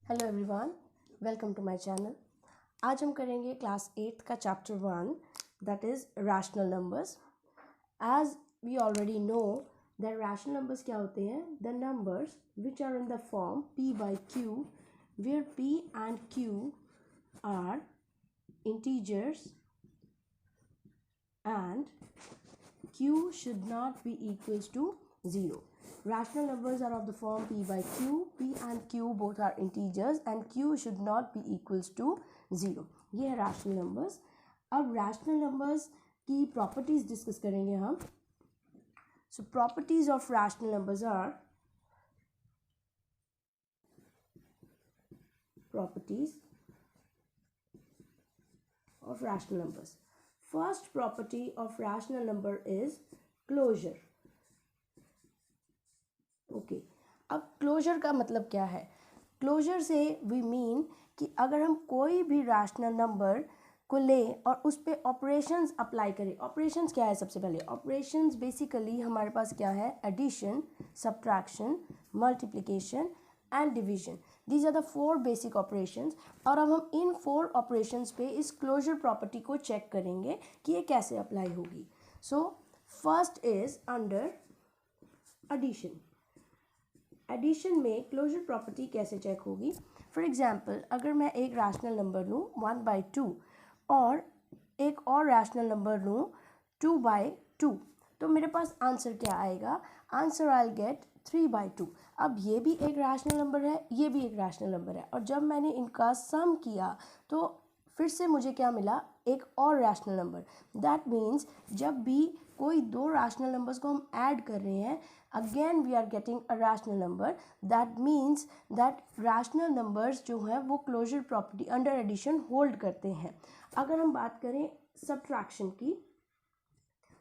Hello everyone, welcome to my channel. आज हम करेंगे क्लास 8 का chapter 1 that is rational numbers. As we already know that rational numbers क्या होते हैं? The numbers which are in the form p by q where p and q are integers and q should not be equals to 0. Rational numbers are of the form p by q. p and q both are integers and q should not be equals to 0. ये है rational numbers. अब rational numbers की properties discuss करेंगे हम. So properties of rational numbers are properties of rational numbers. First property of rational number is closure. Okay अब closure का मतलब क्या है? क्लोजर से वी मीन कि अगर हम कोई भी रैशनल नंबर को लें और उस पर ऑपरेशंस अप्लाई करें. ऑपरेशंस क्या है? सबसे पहले ऑपरेशंस बेसिकली हमारे पास क्या है? Addition, subtraction, multiplication and division. These are the 4 basic operations. और अब हम इन 4 ऑपरेशंस पे इस क्लोजर प्रॉपर्टी को चेक करेंगे कि ये कैसे अप्लाई होगी. So first is under addition. Addition में क्लोजर प्रॉपर्टी कैसे चेक होगी? फॉर एग्जांपल अगर मैं एक रैशनल नंबर लूँ 1/2 और एक और रैशनल नंबर लूँ 2/2 तो मेरे पास आंसर क्या आएगा? Answer I get 3/2. अब ये भी एक रैशनल नंबर है, ये भी एक रैशनल नंबर है, और जब मैंने इनका सम किया तो फिर से मुझे क्या मिला? एक और रैशनल नंबर. दैट मीन्स जब भी कोई दो रैशनल नंबर्स को हम ऐड कर रहे हैं, again we are getting a rational number. That means that rational numbers जो हैं वो closure property under addition hold करते हैं. अगर हम बात करें सब्ट्रैक्शन की,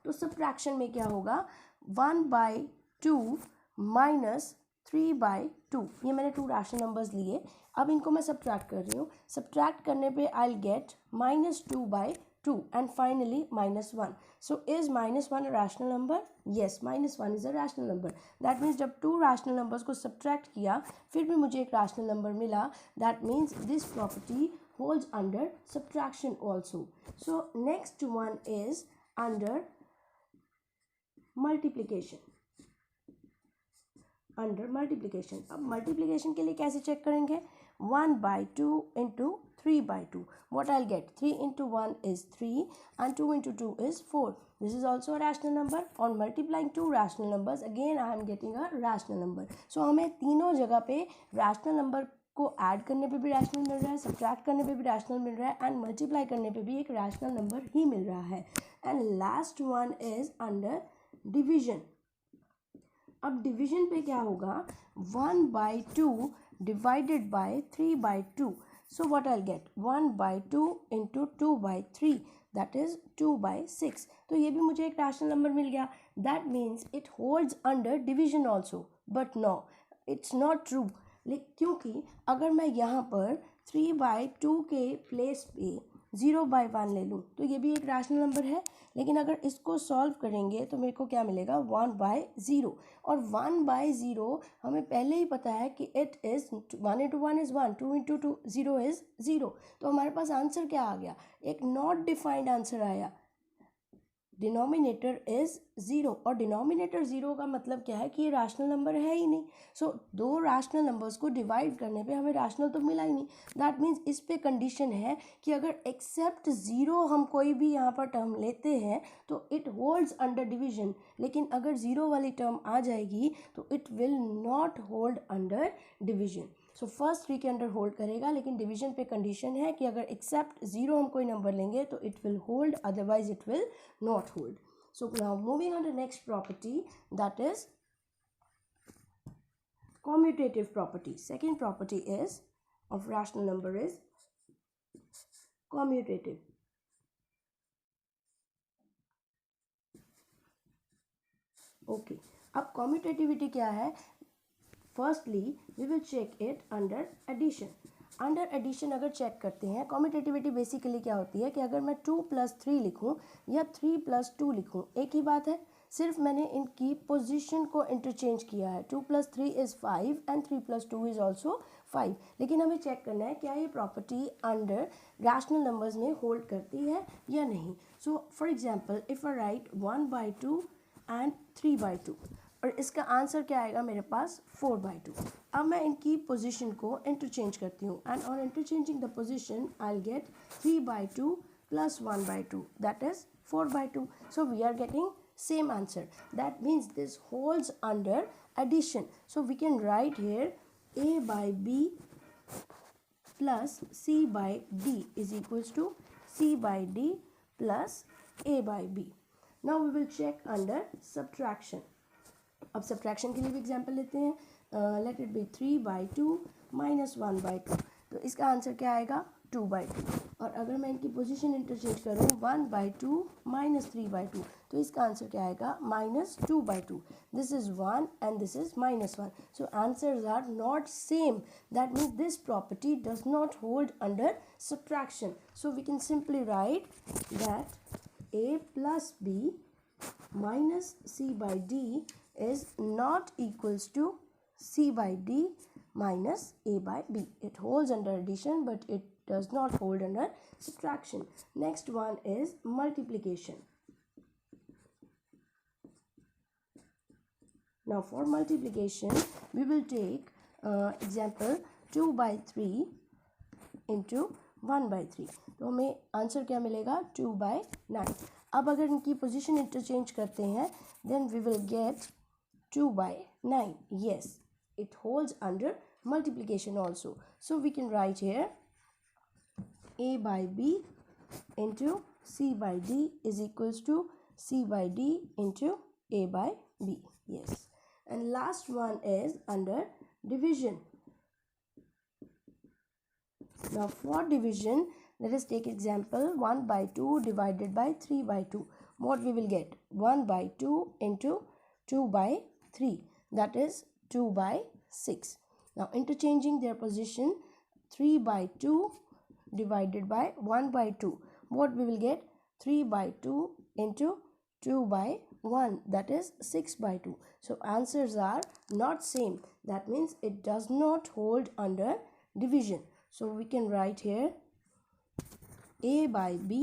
तो सब्ट्रैक्शन में क्या होगा? 1/2 माइनस 3/2. ये मैंने 2 रैशनल नंबर्स लिए, अब इनको मैं सब्ट्रैक्ट कर रही हूँ. सब्ट्रैक्ट करने पे I get -2/2 and finally -1. So is -1 a rational number? Yes, -1 is a rational number. That means जब 2 रैशनल नंबर्स को सब्ट्रैक्ट किया फिर भी मुझे एक रैशनल नंबर मिला. That means this property holds under subtraction also. So next one is under multiplication. Under multiplication. अब multiplication के लिए कैसे चेक करेंगे? 1/2 into 3/2. What I'll get? 3 into 1 is 3 and 2 into 2 is 4. This is also a rational number. On multiplying two rational numbers, again I am getting a rational number. So हमें तीनों जगह पे rational number को add करने पे भी rational मिल रहा है, सब्ट्रैक्ट करने पे भी रैशनल मिल रहा है, एंड मल्टीप्लाई करने पे भी एक रैशनल नंबर ही मिल रहा है. And last one is under division. अब डिवीजन पे क्या होगा? 1/2 divided by 3/2. So what I get? 1/2 into 2/3 that is 2/6. तो ये भी मुझे एक रैशनल नंबर मिल गया. That means it holds under division also. But no, it's not true. क्योंकि अगर मैं यहाँ पर 3/2 के प्लेस पे 0/1 ले लूँ तो ये भी एक रैशनल नंबर है, लेकिन अगर इसको सॉल्व करेंगे तो मेरे को क्या मिलेगा? 1/0. और 1/0 हमें पहले ही पता है कि it is 1 into 1 is 1, 2 into 2 0 is 0. तो हमारे पास आंसर क्या आ गया? एक नॉट डिफाइंड आंसर आया. डिनोमिनेटर इज 0, और डिनोमिनेटर 0 का मतलब क्या है? कि ये रैशनल नंबर है ही नहीं. सो दो रैशनल नंबर्स को डिवाइड करने पे हमें रैशनल तो मिला ही नहीं. दैट मीन्स इस पे कंडीशन है कि अगर एक्सेप्ट 0 हम कोई भी यहाँ पर टर्म लेते हैं तो इट होल्ड्स अंडर डिवीजन, लेकिन अगर 0 वाली टर्म आ जाएगी तो it will not hold under division. So first 3 के अंडर होल्ड करेगा, लेकिन डिवीजन पे कंडीशन है कि अगर एक्सेप्ट 0 हम कोई नंबर लेंगे तो it will hold, otherwise it will not hold. So now moving on to next property, that is commutative property. Second property is of rational number is commutative. Okay, अब commutativity क्या है? Firstly we will check it under addition. Under addition अगर check करते हैं, कॉम्यूटेटिविटी basically क्या होती है कि अगर मैं 2+3 लिखूं या 3+2 लिखूं, एक ही बात है. सिर्फ मैंने इनकी पोजीशन को इंटरचेंज किया है. 2 + 3 is 5 and 3 + 2 is also 5, लेकिन हमें चेक करना है क्या ये प्रॉपर्टी अंडर रैशनल नंबर्स में होल्ड करती है या नहीं. So for example if I right 1/2 and 3/2 और इसका आंसर क्या आएगा मेरे पास 4/2. अब मैं इनकी पोजीशन को इंटरचेंज करती हूँ and on interchanging the position I will get 3/2 plus 1/2, that is 4/2. So we are getting same answer. That means this holds under addition. So we can write here a by b plus c by d is equals to c by d plus a by b. Now we will check under subtraction. अब subtraction के लिए भी example लेते हैं. Let it be 3/2 minus 1/2. तो इसका answer क्या आएगा 2/2. और अगर मैं इनकी पोजीशन इंटरचेंज करूँ 1/2 minus 3/2 तो इसका आंसर क्या आएगा -2/2. This is 1 and this is -1. So answers are not same. That means this property does not hold under subtraction. So we can simply write that a plus b minus c by d is not equals to c by d minus a by b. It holds under addition but it does not hold under subtraction. Next one is multiplication. Now for multiplication we will take example 2/3 into 1/3. तो हमें answer क्या मिलेगा 2/9. अब अगर इनकी position interchange करते हैं then we will get 2/9. Yes, it holds under multiplication also. So we can write here a by b into c by d is equals to c by d into a by b. Yes. And last one is under division. Now for division, let us take example 1/2 divided by 3/2. What we will get 1/2 into 2/3, that is 2/6. Now interchanging their position 3/2 divided by 1/2, what we will get 3/2 into 2/1, that is 6/2. So answers are not same. That means it does not hold under division. So we can write here a by b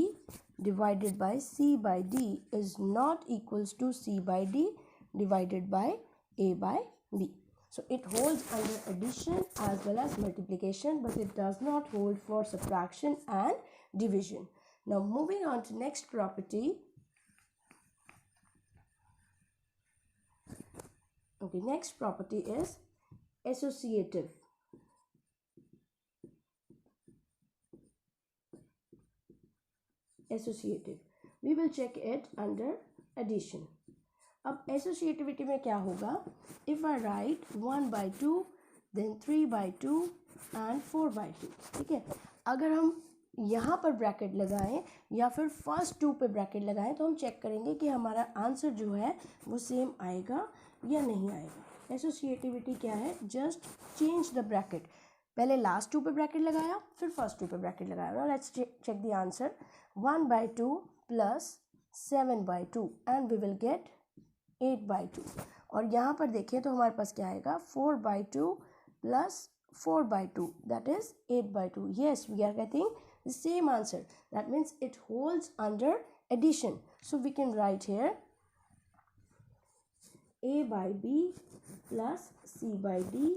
divided by c by d is not equals to c by d divided by a by b. So it holds under addition as well as multiplication, but it does not hold for subtraction and division. Now moving on to next property. Okay, next property is associative. Associative. We will check it under addition. अब associativity में क्या होगा? If I write 1/2 then 3/2 and 4/2. ठीक है, अगर हम यहाँ पर ब्रैकेट लगाएं या फिर फर्स्ट 2 पे ब्रैकेट लगाएं तो हम चेक करेंगे कि हमारा आंसर जो है वो सेम आएगा या नहीं आएगा. एसोसिएटिविटी क्या है? Just change the bracket. पहले लास्ट 2 पे ब्रैकेट लगाया फिर फर्स्ट 2 पे ब्रैकेट लगाया. Let's check the answer. 1/2 plus 7/2 and we will get 8/2. और यहाँ पर देखिए तो हमारे पास क्या आएगा 4/2 plus 4/2, that is 8/2. Yes, we are getting the same answer. That means it holds under addition. So we can write here a by b plus c by d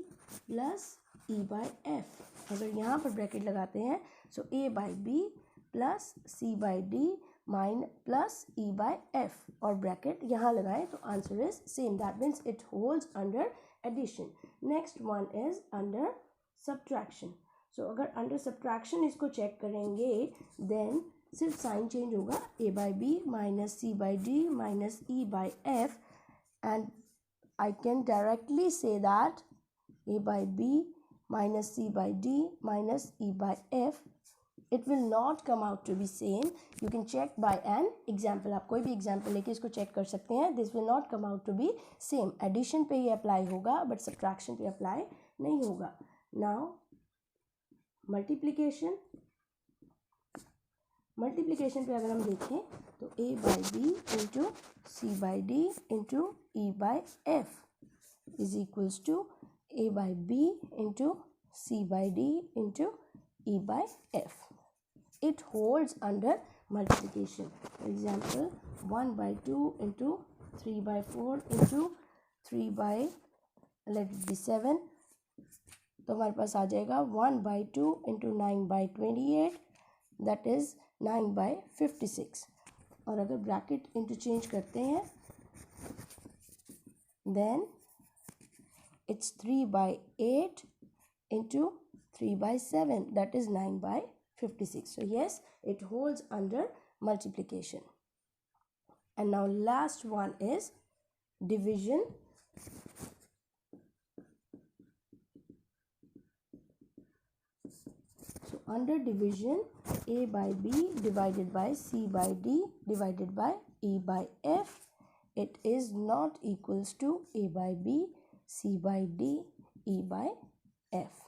plus e by f. अगर यहाँ पर bracket लगाते हैं so a by b plus c by d plus e by f और bracket यहाँ लगाएं तो answer is same. That means it holds under addition. Next one is under subtraction. So अगर अंडर सब्ट्रैक्शन इसको check करेंगे then सिर्फ sign change होगा. a by b minus c by d minus e by f and I can directly say that a by b minus c by d minus e by f, it will not come out to be same. You can check by an example. आप कोई भी example लेके इसको check कर सकते हैं. This will not come out to be same. Addition पे ही apply होगा but subtraction पे apply नहीं होगा. Now multiplication. Multiplication पे अगर हम देखें तो a by b into c by d into e by f is equals to a by b into C by D into E by F. It holds under multiplication. For example, 1 by 2 into 3 by 4 into 3 by, let it be 7. तो हमारे पास आ जाएगा 1 by 2 into 9 by 28, that is 9 by 56. और अगर bracket interchange करते हैं then it's 3 by 8 into 3 by 7, that is 9 by 56. So yes, it holds under multiplication. And now last one is division. So under division, A by B divided by C by D divided by E by F, it is not equals to A by B, C by D, E by F.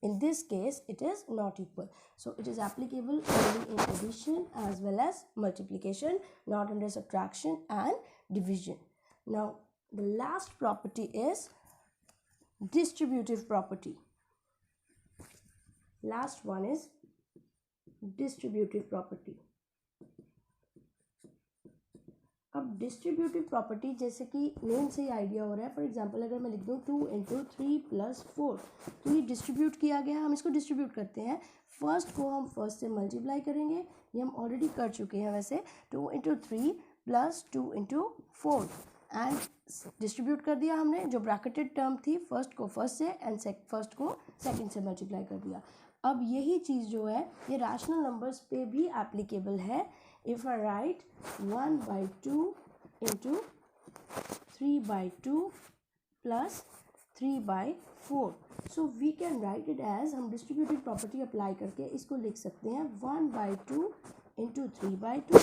In this case, it is not equal. So it is applicable only in addition as well as multiplication, not under subtraction and division. Now, the last property is distributive property. Last one is distributive property. अब distributive property जैसे कि name से ही idea हो रहा है. For example अगर मैं लिख दूँ 2 into 3 plus 4, तो ये डिस्ट्रीब्यूट किया गया. हम इसको डिस्ट्रीब्यूट करते हैं. फर्स्ट को हम फर्स्ट से मल्टीप्लाई करेंगे, ये हम ऑलरेडी कर चुके हैं वैसे. 2 into 3 plus 2 into 4 and distribute कर दिया हमने. जो ब्रैकेटेड टर्म थी फर्स्ट को फर्स्ट से एंड फर्स्ट को सेकंड से मल्टीप्लाई कर दिया. अब यही चीज़ जो है ये रैशनल नंबर्स पे भी एप्लीकेबल है. If I write 1 by 2 into 3 by 2 plus 3 by 4, so we can write it as, हम distributive property apply करके इसको लिख सकते हैं 1 by 2 into 3 by 2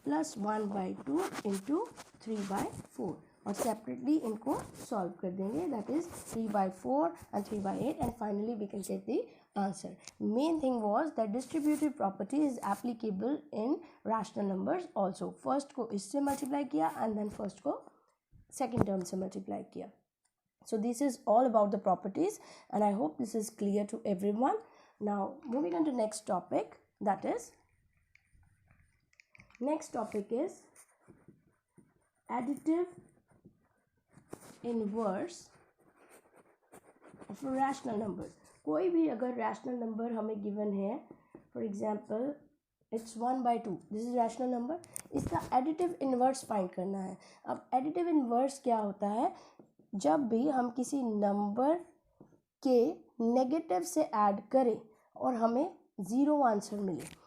plus 1 by 2 into 3 by 4, और separately इनको solve कर देंगे. That is 3 by 4 and 3 by 8, and finally we can get the answer. Main thing was that distributive property is applicable in rational numbers also. First को इससे multiply किया and then first को second term से multiply किया. So this is all about the properties, and I hope this is clear to everyone. Now moving on to next topic, that is next topic is additive inverse of a rational number. कोई भी अगर rational number हमें given है, for example it's 1 by 2, this is rational number. इसका additive inverse find करना है. अब additive inverse क्या होता है? जब भी हम किसी नंबर के नेगेटिव से ऐड करें और हमें ज़ीरो आंसर मिले,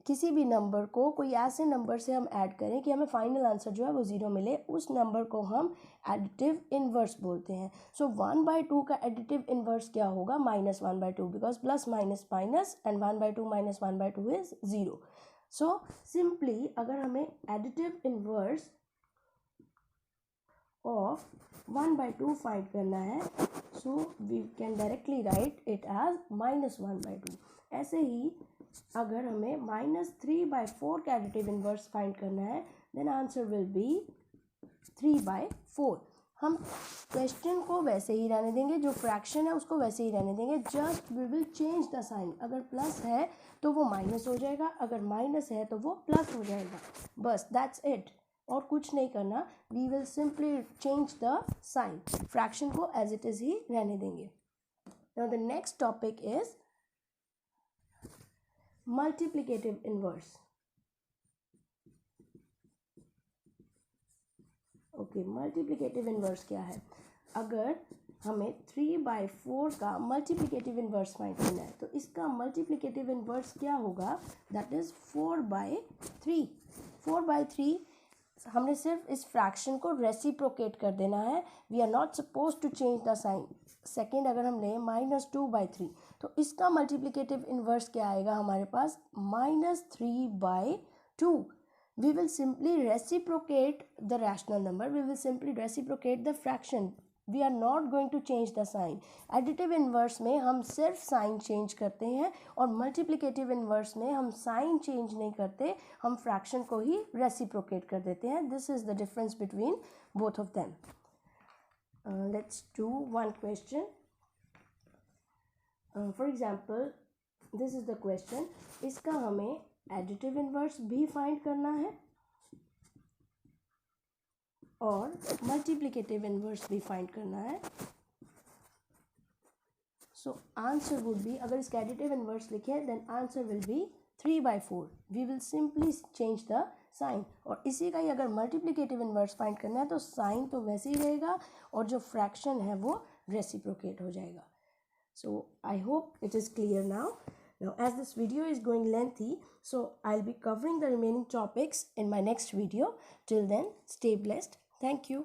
किसी भी नंबर को कोई ऐसे नंबर से हम ऐड करें कि हमें फाइनल आंसर जो है वो ज़ीरो मिले, उस नंबर को हम एडिटिव इन्वर्स बोलते हैं. सो 1 by 2 का एडिटिव इन्वर्स क्या होगा? -1 by 2, because plus minus minus and 1 by 2 - 1 by 2 is 0. So simply अगर हमें additive inverse of 1 by 2 find करना है, so we can directly write it as -1 by 2. ऐसे ही अगर हमें -3 by 4 का एडिटिव इन्वर्स फाइंड करना है, then answer will be 3 by 4. हम क्वेश्चन को वैसे ही रहने देंगे, जो फ्रैक्शन है उसको वैसे ही रहने देंगे, just we will change the sign. अगर प्लस है तो वो माइनस हो जाएगा, अगर माइनस है तो वो प्लस हो जाएगा. बस दैट्स इट, और कुछ नहीं करना. We will simply change the sign, fraction को एज इट इज़ ही रहने देंगे. Now the next topic is multiplicative inverse. Okay, multiplicative inverse क्या है? अगर हमें 3 by 4 का मल्टीप्लिकेटिव इन्वर्स फाइंड करना है, तो इसका मल्टीप्लिकेटिव इन्वर्स क्या होगा? That is 4 by 3. 4 by 3 हमने सिर्फ इस फ्रैक्शन को रेसिप्रोकेट कर देना है. We are not suppose to change the sign. Second अगर हम लें -2 by 3, तो इसका मल्टीप्लिकेटिव इन्वर्स क्या आएगा हमारे पास? -3 by 2. We will simply reciprocate the rational number. We will simply reciprocate the fraction. We are not going to change the sign. Additive inverse में हम सिर्फ साइन चेंज करते हैं, और मल्टीप्लिकेटिव इन्वर्स में हम साइन चेंज नहीं करते, हम फ्रैक्शन को ही रेसिप्रोकेट कर देते हैं. This is the difference between both of them. Let's do one question. For example this is the question, इसका हमें एडिटिव इन्वर्स भी फाइंड करना है और मल्टीप्लिकेटिव इन्वर्स भी फाइंड करना है. सो आंसर वुड बी, अगर इसका एडिटिव इन्वर्स लिखे then answer will be 3/4. We will simply change the sign. और इसी का ही अगर मल्टीप्लिकेटिव इन्वर्स फाइंड करना है तो साइन तो वैसे ही रहेगा और जो फ्रैक्शन है वो रेसिप्रोकेट हो जाएगा. So I hope it is clear now. Now as this video is going lengthy, so I'll be covering the remaining topics in my next video. Till then, stay blessed. Thank you.